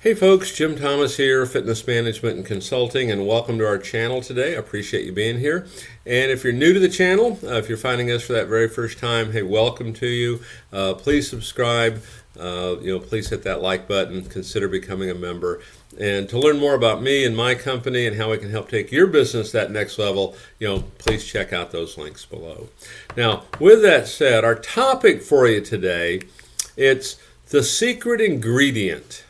Hey folks, Jim Thomas here, Fitness Management and Consulting, and welcome to our channel today. I appreciate you being here. And if you're new to the channel, if you're finding us for that very first time, hey, welcome to you. Please subscribe. Please hit that like button. Consider becoming a member. And to learn more about me and my company and how we can help take your business that next level, please check out those links below. Now, with that said, our topic for you today, it's the secret ingredient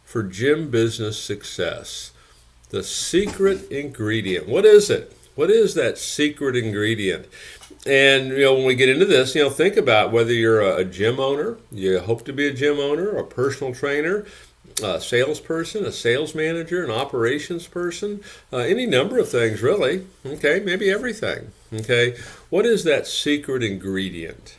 for gym business success. The secret ingredient. What is it? What is that secret ingredient? And when we get into this, think about whether you're a gym owner, you hope to be a gym owner, a personal trainer, a salesperson, a sales manager, an operations person, any number of things really. Okay, maybe everything. Okay, what is that secret ingredient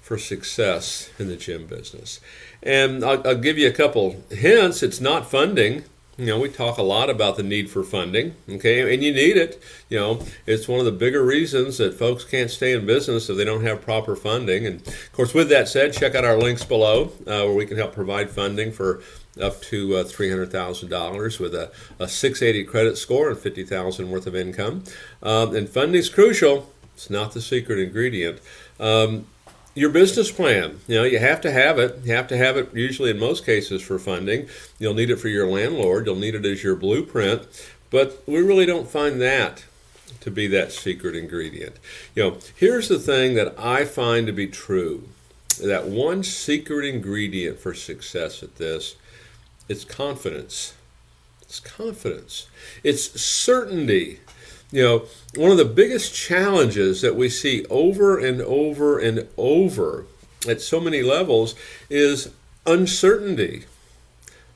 for success in the gym business? And I'll give you a couple hints. It's not funding. We talk a lot about the need for funding, okay, and you need it. It's one of the bigger reasons that folks can't stay in business if they don't have proper funding. And of course, with that said, check out our links below where we can help provide funding for up to $300,000 with a 680 credit score and $50,000 worth of income. And funding's crucial. It's not the secret ingredient. Your business plan, you have to have it. You have to have it usually in most cases for funding. You'll need it for your landlord. You'll need it as your blueprint. But we really don't find that to be that secret ingredient. Here's the thing that I find to be true. That one secret ingredient for success at this, it's confidence. It's confidence. It's certainty. One of the biggest challenges that we see over and over and over at so many levels is uncertainty,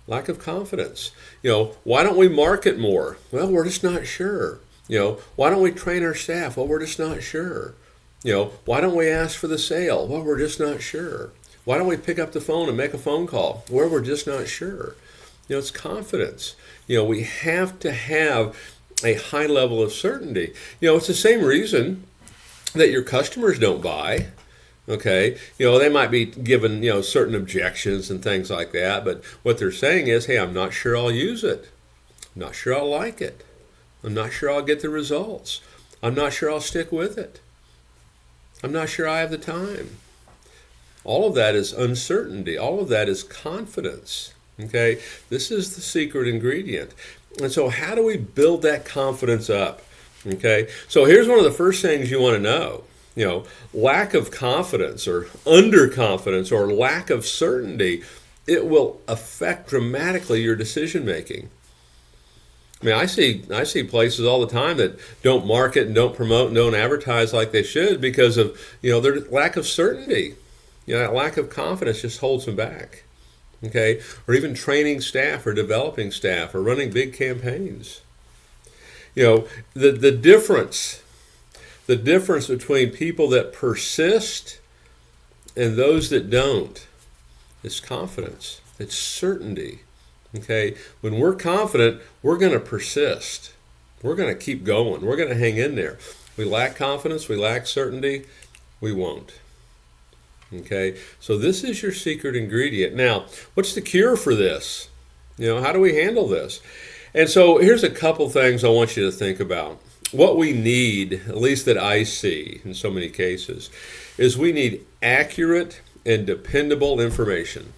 lack of confidence. Why don't we market more? Well, we're just not sure. Why don't we train our staff? Well, we're just not sure. Why don't we ask for the sale? Well, we're just not sure. Why don't we pick up the phone and make a phone call? Well, we're just not sure. It's confidence. We have to have a high level of certainty. It's the same reason that your customers don't buy. Okay, they might be given certain objections and things like that, but what they're saying is, hey, I'm not sure I'll use it. I'm not sure I'll like it. I'm not sure I'll get the results. I'm not sure I'll stick with it. I'm not sure I have the time. All of that is uncertainty. All of that is confidence. Okay, this is the secret ingredient. And so how do we build that confidence up? Okay, so here's one of the first things you want to know. Lack of confidence or underconfidence or lack of certainty, it will affect dramatically your decision making. I see places all the time that don't market and don't promote and don't advertise like they should because of their lack of certainty. That lack of confidence just holds them back. Okay, or even training staff or developing staff or running big campaigns. The difference between people that persist and those that don't is confidence. It's certainty. Okay, when we're confident, we're going to persist. We're going to keep going. We're going to hang in there. We lack confidence, we lack certainty, we won't. Okay, so this is your secret ingredient. Now, what's the cure for this? How do we handle this? And so here's a couple things I want you to think about. What we need, at least that I see in so many cases, is we need accurate and dependable information.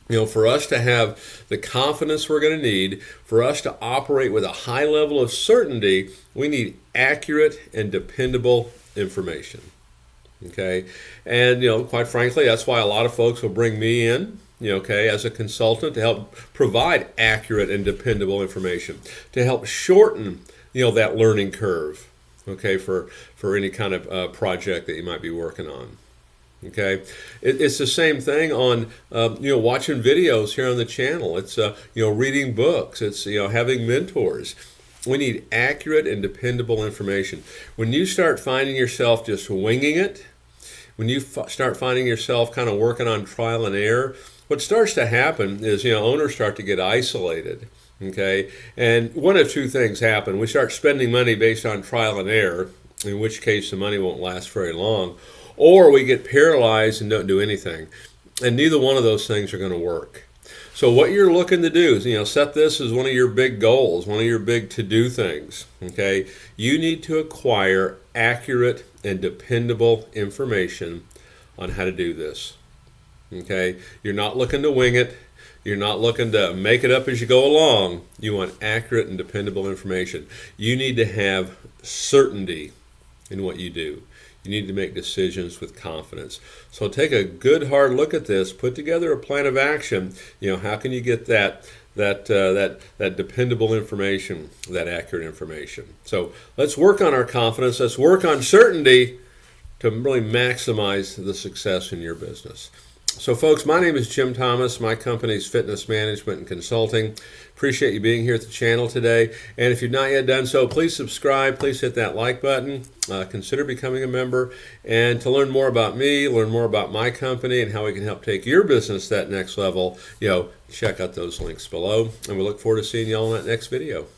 For us to have the confidence we're going to need, for us to operate with a high level of certainty, we need accurate and dependable information. Okay, and quite frankly, that's why a lot of folks will bring me in, as a consultant to help provide accurate and dependable information, to help shorten, that learning curve, okay, for any kind of project that you might be working on. Okay, it's the same thing on watching videos here on the channel. It's reading books. It's having mentors. We need accurate and dependable information. When you start finding yourself just winging it, when you start finding yourself kind of working on trial and error, what starts to happen is owners start to get isolated. Okay, and one of two things happen. We start spending money based on trial and error, in which case the money won't last very long, or we get paralyzed and don't do anything. And neither one of those things are going to work. So what you're looking to do is, set this as one of your big goals, one of your big to-do things, okay? You need to acquire accurate and dependable information on how to do this, okay? You're not looking to wing it. You're not looking to make it up as you go along. You want accurate and dependable information. You need to have certainty in what you do. You need to make decisions with confidence. So take a good hard look at this. Put together a plan of action. How can you get that dependable information, that accurate information? So let's work on our confidence. Let's work on certainty to really maximize the success in your business. So folks, my name is Jim Thomas. My company is Fitness Management and Consulting. Appreciate you being here at the channel today. And if you've not yet done so, please subscribe. Please hit that like button. Consider becoming a member. And to learn more about me, learn more about my company and how we can help take your business to that next level, check out those links below. And we look forward to seeing you all in that next video.